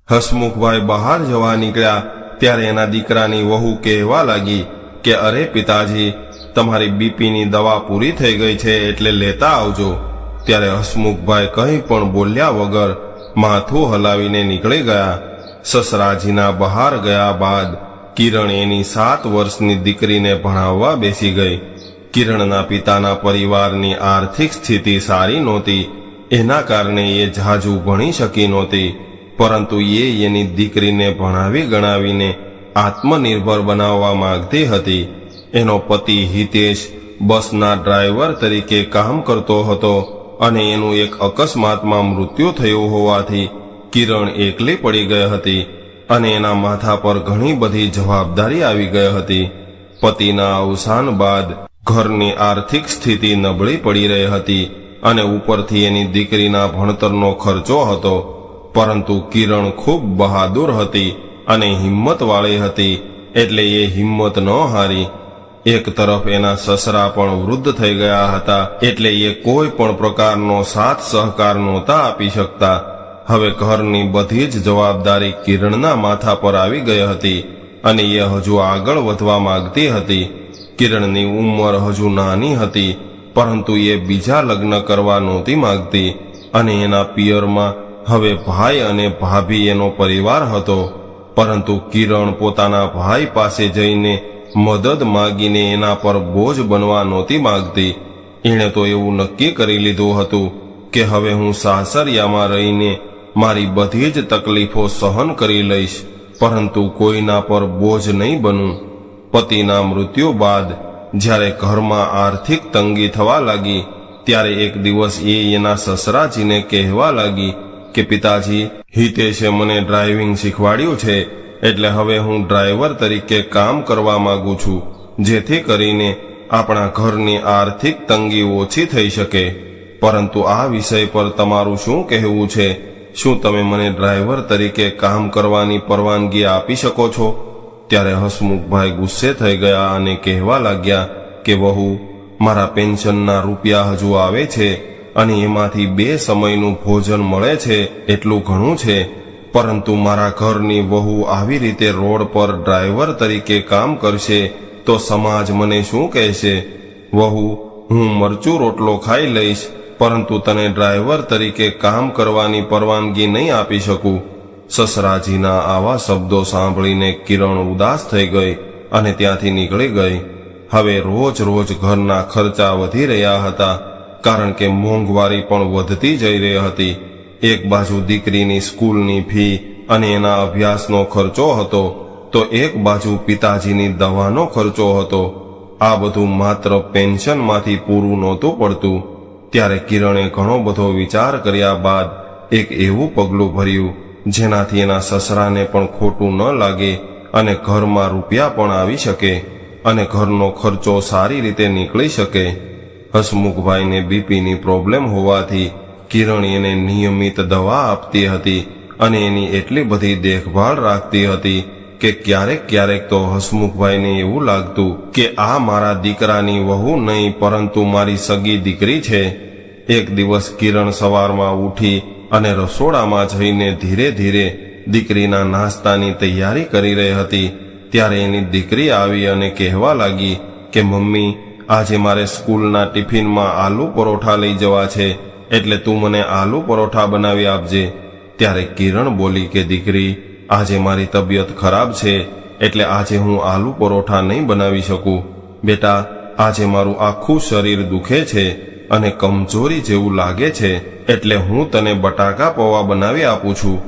હસમુખભાઈ બહાર જવા નીકળ્યા ત્યારે એના દીકરાની વહુ કહેવા લાગી કે અરે પિતાજી, તમારી બીપીની દવા પૂરી થઈ ગઈ છે એટલે લેતા આવજો। ત્યારે હસમુખભાઈ કંઈ પણ બોલ્યા વગર માથું હલાવીને નીકળી ગયા। સસરાજીના બહાર ગયા બાદ કિરણ એની 7 વર્ષની દીકરીને ભણાવવા બેસી ગઈ। કિરણના પિતાના પરિવારની આર્થિક સ્થિતિ સારી નહોતી, એના કારણે એ ઝાઝું ભણી શકી નહોતી, પરંતુ એ એની દીકરીને ભણાવી ગણાવીને આત્મનિર્ભર બનાવવા માંગતી હતી। એનો પતિ હિતેશ બસના ડ્રાઈવર તરીકે કામ કરતો હતો અને એનું એક અકસ્માતમાં મૃત્યુ થયું હોવાથી કિરણ એકલી પડી ગઈ હતી અને એના માથા પર ઘણી બધી જવાબદારી આવી ગઈ હતી। પતિના અવસાન બાદ ઘરની આર્થિક સ્થિતિ નબળી પડી રહી હતી અને ઉપરથી એની દીકરીના ભણતરનો ખર્ચો હતો, પરંતુ કિરણ ખૂબ બહાદુર હતી અને હિંમતવાળી હતી, એટલે એ હિંમત ન હારી। એક તરફ એના સસરા પણ વૃદ્ધ થઈ ગયા હતા, એટલે એ કોઈ પણ પ્રકારનો સાથ સહકાર નહોતા આપી શકતા। હવે ઘરની બધી જ જવાબદારી કિરણના માથા પર આવી ગઈ હતી અને એ હજુ આગળ વધવા માંગતી હતી। કિરણની ઉંમર હજુ નાની હતી, પરંતુ એ બીજા લગ્ન કરવા નહોતી માંગતી અને એના પિયરમાં હવે ભાઈ અને ભાભી એનો પરિવાર હતો, પરંતુ કિરણ પોતાના ભાઈ પાસે જઈને મદદ માંગીને એના પર બોજ બનવા નહોતી માંગતી। એણે તો એવું નક્કી કરી લીધું હતું કે હવે હું સાસરિયામાં રહીને મારી બધી જ તકલીફો સહન કરી લઈશ, પરંતુ કોઈના પર બોજ નહીં બનું। પતિના મૃત્યુ બાદ જ્યારે ઘરમાં આર્થિક તંગી થવા લાગી ત્યારે એક દિવસ એ એના સસરાજીને કહેવા લાગી કે પિતાજી, હિતેશે મને ડ્રાઇવિંગ શીખવાડ્યું છે, એટલે હવે હું ડ્રાઈવર તરીકે કામ કરવા માંગુ છું, જેથી કરીને આપણા ઘરની આર્થિક તંગી ઓછી થઈ શકે। પરંતુ આ વિષય પર તમારું શું કહેવું છે? શું તમે મને ડ્રાઈવર તરીકે કામ કરવાની પરવાનગી આપી શકો છો? ત્યારે હસમુખભાઈ ગુસ્સે થઈ ગયા અને કહેવા લાગ્યા કે વહુ, મારા પેન્શનના રૂપિયા હજુ આવે છે અને એમાંથી 2 સમયનું ભોજન મળે છે, એટલું ઘણું છે, પરંતુ મારા ઘરની વહુ આવી રીતે રોડ પર ડ્રાઈવર તરીકે કામ કરશે તો સમાજ મને શું કહેશે? વહુ, હું મરચું રોટલો ખાઈ લઈશ, પરંતુ તને ડ્રાઈવર તરીકે કામ કરવાની પરવાનગી નહીં આપી શકું। સસરાજીના આવા શબ્દો સાંભળીને કિરણ ઉદાસ થઈ ગઈ અને ત્યાંથી નીકળી ગઈ। હવે રોજ રોજ ઘરના ખર્ચા વધી રહ્યા હતા, કારણ કે મોંઘવારી પણ વધતી જઈ રહી હતી। એક બાજુ દીકરીની સ્કૂલની ફી અને એના અભ્યાસનો ખર્ચો હતો, તો એક બાજુ પિતાજીની દવાનો ખર્ચો હતો। આ બધું માત્ર પેન્શનમાંથી પૂરું નહોતું પડતું। ત્યારે કિરણે ઘણો બધો વિચાર કર્યા બાદ એક એવું પગલું ભર્યું જેનાથી એના સસરાને પણ ખોટું ન લાગે અને ઘરમાં રૂપિયા પણ આવી શકે અને ઘરનો ખર્ચો સારી રીતે નીકળી શકે। હસમુખભાઈને બીપીની પ્રોબ્લેમ હોવાથી કિરણ એને નિયમિત દવા આપતી હતી અને એની એટલી બધી દેખભાળ રાખતી હતી કે ક્યારેક તો હસમુખભાઈને એવું લાગતું કે આ મારા દીકરાની વહુ નહીં, પરંતુ મારી સગી દીકરી છે। એક દિવસ કિરણ સવારમાં ઉઠી અને રસોડામાં જઈને ધીરે ધીરે દીકરીના નાસ્તાની તૈયારી કરી રહી હતી। ત્યારે એની દીકરી આવી અને કહેવા લાગી કે મમ્મી, આજે મારે સ્કૂલના ટિફિનમાં આલુ પરોઠા લઈ જવા છે, એટલે તું મને આલુ પરોઠા બનાવી આપજે। ત્યારે કિરણ બોલી કે દીકરી, આજે મારી તબિયત ખરાબ છે, એટલે આજે હું આલુ પરોઠા નહીં બનાવી શકું। બેટા, આજે મારું આખું શરીર દુખે છે અને કમજોરી જેવું લાગે છે, એટલે હું તને બટાકા પૌવા બનાવી આપું છું।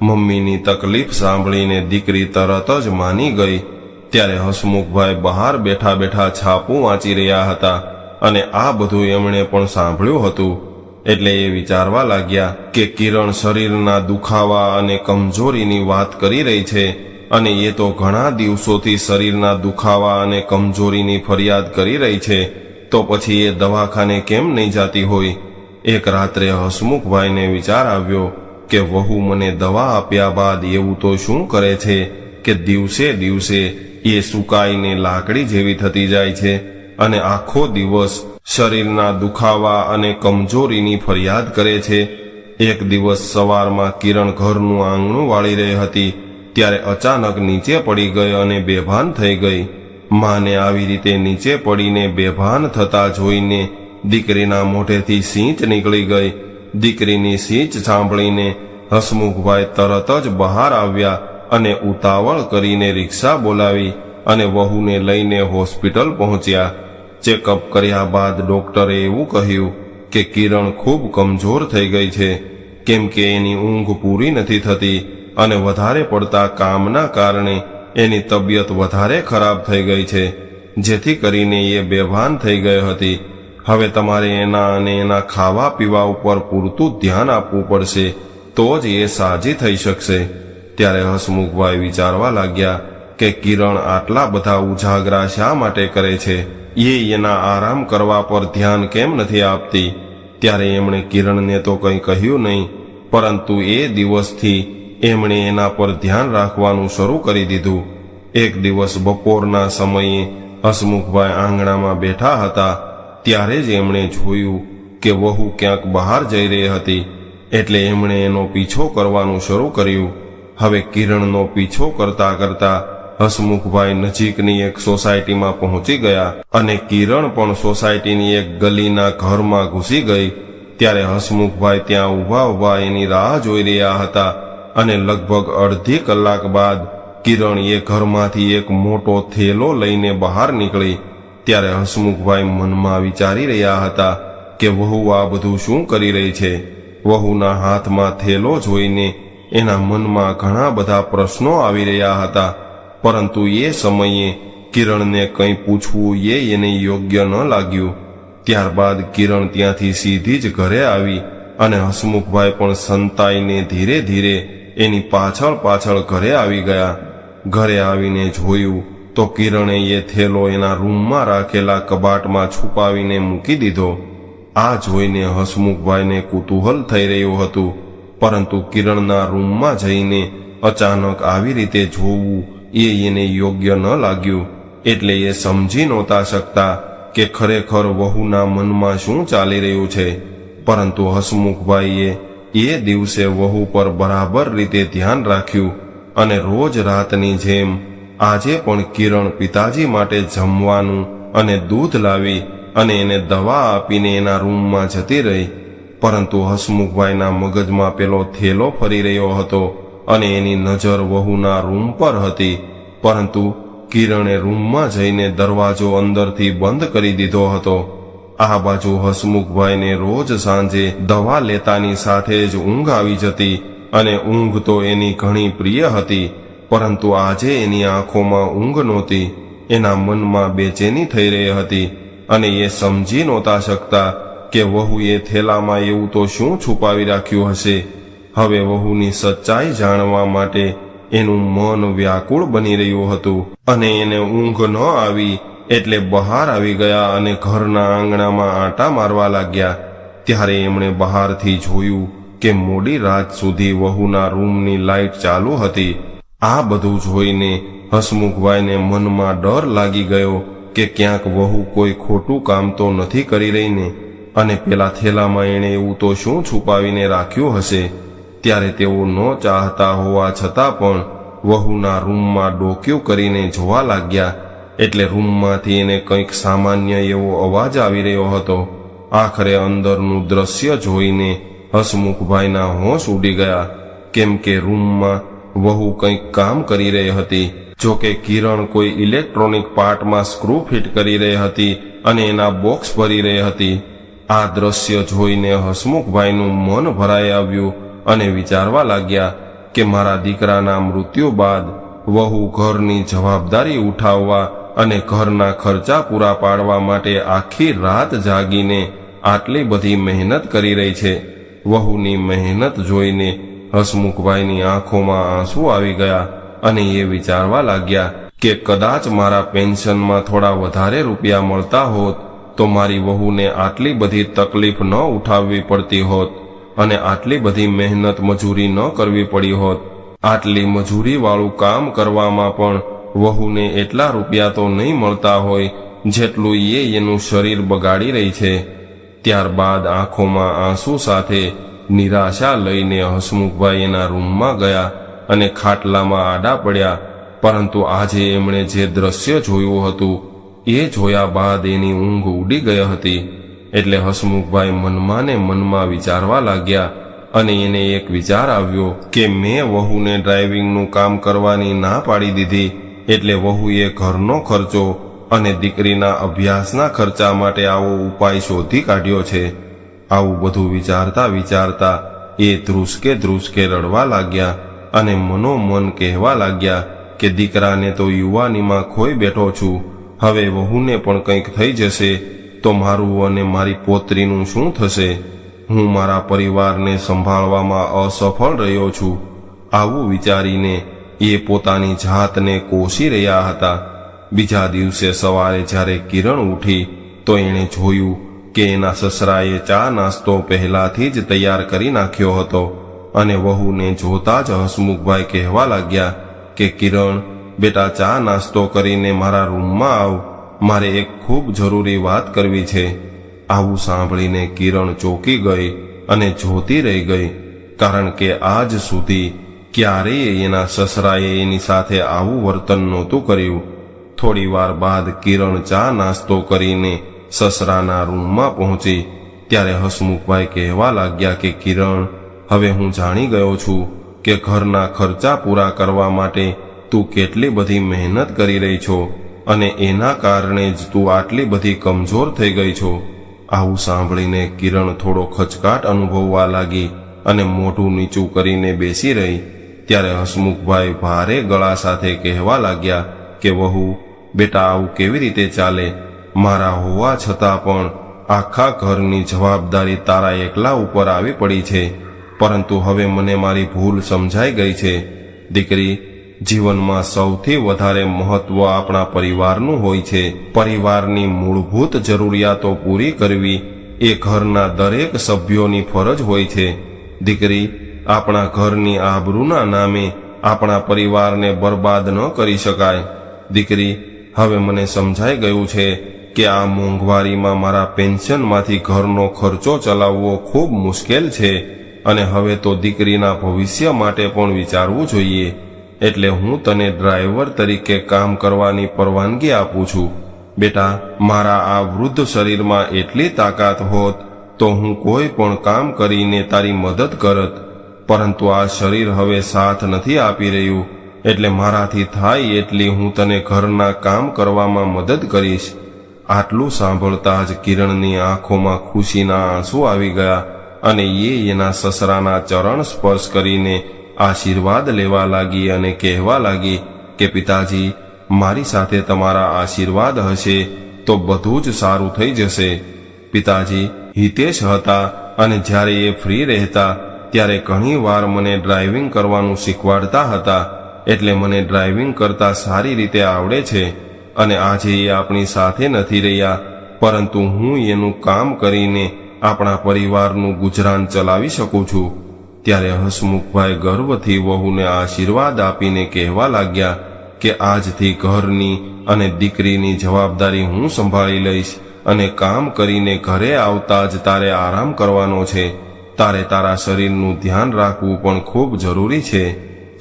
મમ્મીની તકલીફ સાંભળીને દીકરી તરત જ માની ગઈ। ત્યારે હસમુખભાઈ બહાર બેઠા બેઠા છાપું વાંચી રહ્યા હતા અને આ બધું એમણે પણ સાંભળ્યું હતું। એટલે એ વિચારવા લાગ્યા કે કિરણ શરીરના દુખાવા અને કમજોરીની વાત કરી રહી છે અને એ તો ઘણા દિવસોથી શરીરના દુખાવા અને કમજોરીની ફરિયાદ કરી રહી છે, તો પછી એ દવાખાને કેમ નહીં જાતી હોય? એક રાત્રે હસમુખભાઈને વિચાર આવ્યો કે વહુ મને દવા આપ્યા બાદ એવું તો શું કરે છે કે દિવસે દિવસે એ સુકાઈને લાકડી જેવી થતી જાય છે અને આખો દિવસ શરીરના દુખાવા અને કમજોરીની ફરિયાદ કરે છે। એક દિવસ સવારમાં કિરણ ઘરનું આંગણું વાળી રહી હતી ત્યારે અચાનક નીચે પડી ગઈ અને બેભાન થઈ ગઈ. માને આવી રીતે નીચે પડીને બેભાન થતા જોઈને દીકરીના મોઢેથી સીંચ નીકળી ગઈ. દીકરીની સીંચ સાંભળીને હસમુખભાઈ તરત જ બહાર આવ્યા અને ઉતાવળ કરીને રિક્ષા બોલાવી અને વહુને લઈને હોસ્પિટલ પહોંચ્યા. ચેકઅપ કર્યા બાદ ડોક્ટરે એવું કહ્યું કે કિરણ ખૂબ કમજોર થઈ ગઈ છે, કેમ કે એની ઊંઘ પૂરી નથી થતી અને વધારે પડતા કામના કારણે એની તબિયત વધારે ખરાબ થઈ ગઈ છે, જેથી કરીને એ બેભાન થઈ ગઈ હતી. હવે તમારે એના અને એના ખાવા પીવા ઉપર પૂરતું ધ્યાન આપવું પડશે, તો જ એ સાજી થઈ શકશે. ત્યારે હસમુખભાઈ વિચારવા લાગ્યા કે કિરણ આટલા બધા ઉજાગરા શા માટે કરે છે, એ એના આરામ કરવા પર ધ્યાન કેમ નથી આપતી. ત્યારે એમણે કિરણને તો કંઈ કહ્યું નહીં, પરંતુ એ દિવસથી એમણે એના પર ધ્યાન રાખવાનું શરૂ કરી દીધું. એક દિવસ બપોરના સમયે હસમુખભાઈ આંગણામાં બેઠા હતા ત્યારે જ એમણે જોયું કે વહુ ક્યાંક બહાર જઈ રહી હતી, એટલે એમણે એનો પીછો કરવાનું શરૂ કર્યું. હવે કિરણનો પીછો કરતા કરતા હસમુખભાઈ નજીકની એક સોસાયટીમાં પહોંચી ગયા અને કિરણ પણ સોસાયટીની એક ગલીના ઘરમાં ઘૂસી ગઈ. ત્યારે હસમુખભાઈ ત્યાં ઊભા એની રાહ જોઈ રહ્યા હતા અને લગભગ અડધી કલાક બાદ કિરણ એ ઘરમાંથી એક મોટો થેલો લઈને બહાર નીકળી. ત્યારે હસમુખભાઈ મનમાં વિચારી રહ્યા હતા કે વહુ આ બધું શું કરી રહી છે. વહુના હાથમાં થેલો જોઈને એના મનમાં ઘણા બધા પ્રશ્નો આવી રહ્યા હતા, પરંતુ એ સમયે કિરણને કંઈ પૂછવું એને યોગ્ય ન લાગ્યું. ત્યારબાદ કિરણ ત્યાંથી સીધી જ ઘરે આવી અને હસમુખભાઈ પણ સંતાઈને ધીરે ધીરે એની પાછળ પાછળ ઘરે આવી ગયા. ઘરે આવીને જોયું તો કિરણે એ થેલો એના રૂમમાં રાખેલા કબાટમાં છુપાવીને મૂકી દીધો. આ જોઈને હસમુખભાઈને કુતૂહલ થઈ રહ્યું હતું, પરંતુ કિરણના રૂમમાં જઈને અચાનક આવી રીતે જોવું એને યોગ્ય ન લાગ્યું. એટલે એ સમજી નહોતા શકતા કે ખરેખર વહુના મનમાં શું ચાલી રહ્યું છે. પરંતુ હસમુખભાઈએ એ દિવસે વહુ પર બરાબર રીતે ધ્યાન રાખ્યું અને રોજ રાતની જેમ આજે પણ કિરણ પિતાજી માટે જમવાનું અને દૂધ લાવી અને એને દવા આપીને એના રૂમમાં જતી રહી. પરંતુ હસમુખભાઈના મગજમાં પેલો થેલો ફરી રહ્યો હતો અને એની નજર વહુના રૂમ પર હતી. પરંતુ કિરણે રૂમમાં જઈને દરવાજો અંદરથી બંધ કરી દીધો હતો. આ બાજુ હસમુખભાઈને રોજ સાંજે દવા લેતાની સાથે જ ઊંઘ આવી જતી અને ઊંઘ તો એની ઘણી પ્રિય હતી, પરંતુ આજે એની આંખોમાં ઊંઘ નહોતી. એના મનમાં બેચેની થઈ રહી હતી અને એ સમજી નહોતા શકતા કે વહુએ થેલામાં એવું તો શું છુપાવી રાખ્યું હશે. હવે વહુની સચ્ચાઈ જાણવા માટે એનું મન વ્યાકુળ બની રહ્યું હતું અને એને ઊંઘ ન આવી એટલે બહાર આવી ગયા અને ઘરના આંગણામાં આંટા મારવા લાગ્યા. ત્યારે એમણે બહારથી જોયું કે મોડી રાત સુધી વહુના રૂમની લાઇટ ચાલુ હતી. આ બધું જોઈને હસમુખભાઈને મનમાં ડર લાગી ગયો કે ક્યાંક વહુ કોઈ ખોટું કામ તો નથી કરી રહી ને, અને પેલા થેલામાં એણે એવું તો શું છુપાવીને રાખ્યું હશે. ત્યારે તેઓ ન ચાહતા હોવા છતાં પણ વહુના રૂમમાં ડોક્યું કરીને જોવા લાગ્યા. એટલે રૂમમાંથી એને કંઈક સામાન્ય એવો અવાજ આવી રહ્યો હતો. આખરે અંદરનું દ્રશ્ય જોઈને હસમુખભાઈના હોશ ઉડી ગયા, કેમ કે રૂમમાં વહુ કંઈક કામ કરી રહી હતી. જોકે કિરણ કોઈ ઇલેક્ટ્રોનિક પાર્ટમાં સ્ક્રૂ ફિટ કરી રહી હતી અને એના બોક્સ ભરી રહી હતી. આ દ્રશ્ય જોઈને હસમુખભાઈનું મન ભરાઈ આવ્યું અને વિચારવા લાગ્યા કે મારા દીકરાના મૃત્યુ બાદ વહુ ઘરની જવાબદારી ઉઠાવવા અને ઘરના ખર્ચા પૂરા પાડવા માટે આખી રાત જાગીને આટલી બધી મહેનત કરી રહી છે. વહુની મહેનત જોઈને હસમુખભાઈની આંખોમાં આંસુ આવી ગયા અને એ વિચારવા લાગ્યા કે કદાચ મારા પેન્શનમાં થોડા વધારે રૂપિયા મળતા હોત તો મારી વહુને આટલી બધી તકલીફ ન ઉઠાવવી પડતી હોત અને આટલી બધી મહેનત મજૂરી ન કરવી પડી હોત. આટલી મજૂરીવાળું કામ કરવામાં પણ વહુને એટલા રૂપિયા તો નહીં મળતા હોય જેટલું એનું શરીર બગાડી રહી છે. ત્યારબાદ આંખોમાં આંસુ સાથે નિરાશા લઈને હસમુખભાઈ એના રૂમમાં ગયા અને ખાટલામાં આડા પડ્યા, પરંતુ આજે એમણે જે દ્રશ્ય જોયું હતું એ જોયા બાદ એની ઊંઘ ઉડી ગઈ હતી. એટલે હસમુખભાઈ મનમાં ને મનમાં વિચારવા લાગ્યા અને એને એક વિચાર આવ્યો કે મેં વહુને ડ્રાઇવિંગનું કામ કરવાની ના પાડી દીધી, એટલે વહુએ ઘરનો ખર્ચો અને દીકરીના અભ્યાસના ખર્ચા માટે આવો ઉપાય શોધી કાઢ્યો છે. આવું બધું વિચારતા વિચારતા એ ધ્રુસકે રડવા લાગ્યા અને મનોમન કહેવા લાગ્યા કે દીકરાને તો યુવાનીમાં ખોઈ બેઠો છું, હવે વહુને પણ કંઈક થઈ જશે તો મારું અને મારી પોત્રીનું શું થશે? હું મારા પરિવારને સંભાળવામાં અસફળ રહ્યો છું. આવું વિચારીને એ પોતાની જાતને કોસી રહ્યા હતા. બીજા દિવસે સવારે જ્યારે કિરણ ઉઠી તો એણે જોયું કે એના સસરાએ ચા નાસ્તો પહેલાથી જ તૈયાર કરી નાખ્યો હતો અને વહુને જોતા જ હસમુખભાઈ કહેવા લાગ્યા કે કિરણ, બેટા ચા નાસ્તો કરીને મારા રૂમમાં આવ, મારે એક ખૂબ જરૂરી વાત કરવી છે. આવું સાંભળીને કિરણ ચોંકી ગઈ અને જોતી રહી ગઈ, કારણ કે આજ સુધી ક્યારેય એના સસરાએ એની સાથે આવું વર્તન નહોતું કર્યું. થોડી વાર બાદ કિરણ ચા નાસ્તો કરીને સસરાના રૂમમાં પહોંચી ત્યારે હસમુખભાઈ કહેવા લાગ્યા કે કિરણ, હવે હું જાણી ગયો છું કે ઘરના ખર્ચા પૂરા કરવા માટે તું કેટલી બધી મહેનત કરી રહી છો અને એના કારણે જ તું આટલી બધી કમજોર થઈ ગઈ છો. આવું સાંભળીને કિરણ થોડો ખચકાટ અનુભવવા લાગી અને મોઢું નીચું કરીને બેસી રહી. ત્યારે હસમુખભાઈ ભારે ગળા સાથે કહેવા લાગ્યા કે વહુ, બેટા આવું કેવી રીતે ચાલે? મારા હોવા છતાં પણ આખા ઘરની જવાબદારી તારા એકલા ઉપર આવી પડી છે, પરંતુ હવે મને મારી ભૂલ સમજાઈ ગઈ છે. દીકરી, જીવનમાં સૌથી વધારે મહત્વ આપણા પરિવારનું હોય છે. પરિવારની મૂળભૂત જરૂરિયાતો પૂરી કરવી એ ઘરના દરેક સભ્યોની ફરજ હોય છે. દીકરી, આપણા ઘરની આબરૂના નામે આપણા પરિવારને બરબાદ ન કરી શકાય. દીકરી, હવે મને સમજાઈ ગયું છે કે આ મોંઘવારીમાં મારા પેન્શનમાંથી ઘરનો ખર્ચો ચલાવવો ખૂબ મુશ્કેલ છે અને હવે તો દીકરીના ભવિષ્ય માટે પણ વિચારવું જોઈએ. એટલે હું તને ડ્રાઈવર તરીકે કામ કરવાની પરવાનગી આપું છું. બેટા, મારા આ વૃદ્ધ શરીરમાં એટલી તાકાત હોત તો હું કોઈ પણ કામ કરીને તારી મદદ કરત, પરંતુ આ શરીર હવે સાથ નથી આપી રહ્યું, એટલે મારાથી થાય એટલી હું તને ઘરના કામ કરવામાં મદદ કરીશ. આટલું સાંભળતા જ કિરણની આંખોમાં ખુશીના આંસુ આવી ગયા અને એ એના સસરાના ચરણ સ્પર્શ કરીને આશીર્વાદ લેવા લાગી અને કહેવા લાગી કે પિતાજી, મારી સાથે તમારા આશીર્વાદ હશે તો બધું જ સારું થઈ જશે. પિતાજી હિતેશ હતા અને જ્યારે એ ફ્રી રહેતા ત્યારે ઘણી વાર મને ડ્રાઇવિંગ કરવાનું શીખવાડતા હતા, એટલે મને ડ્રાઇવિંગ કરતા સારી રીતે આવડે છે અને આજે એ આપણી સાથે નથી રહ્યા, પરંતુ હું એનું કામ કરીને આપણા પરિવારનું ગુજરાન ચલાવી શકું છું. ત્યારે હસમુખભાઈ ગર્વથી વહુને આશીર્વાદ આપીને કહેવા લાગ્યા કે આજથી ઘરની અને દીકરીની જવાબદારી હું સંભાળી લઈશ અને કામ કરીને ઘરે આવતા જ તારે આરામ કરવાનો છે. તારે તારા શરીરનું ધ્યાન રાખવું પણ ખૂબ જરૂરી છે.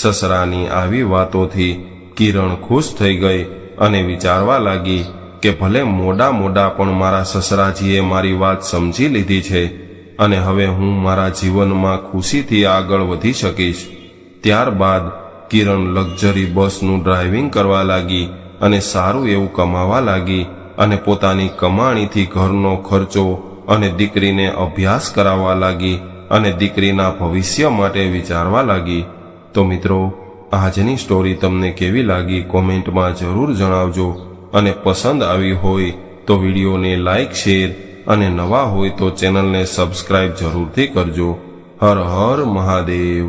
સસરાની આવી વાતોથી કિરણ ખુશ થઈ ગઈ અને વિચારવા લાગી કે ભલે મોડા પણ મારા સસરાજીએ મારી વાત સમજી લીધી છે અને હવે હું મારા જીવનમાં ખુશીથી આગળ વધી શકીશ. ત્યારબાદ કિરણ લક્ઝરી બસનું ડ્રાઇવિંગ કરવા લાગી અને સારું એવું કમાવા લાગી અને પોતાની કમાણીથી ઘરનો ખર્ચો અને દીકરીને અભ્યાસ કરાવવા લાગી અને દીકરીના ભવિષ્ય માટે વિચારવા લાગી. તો મિત્રો, આજની સ્ટોરી તમને કેવી લાગી કોમેન્ટમાં જરૂર જણાવજો અને પસંદ આવી હોય તો વિડીયોને લાઈક, શેર અને નવા હોય તો ચેનલને સબસ્ક્રાઇબ જરૂરથી કરજો. હર હર મહાદેવ.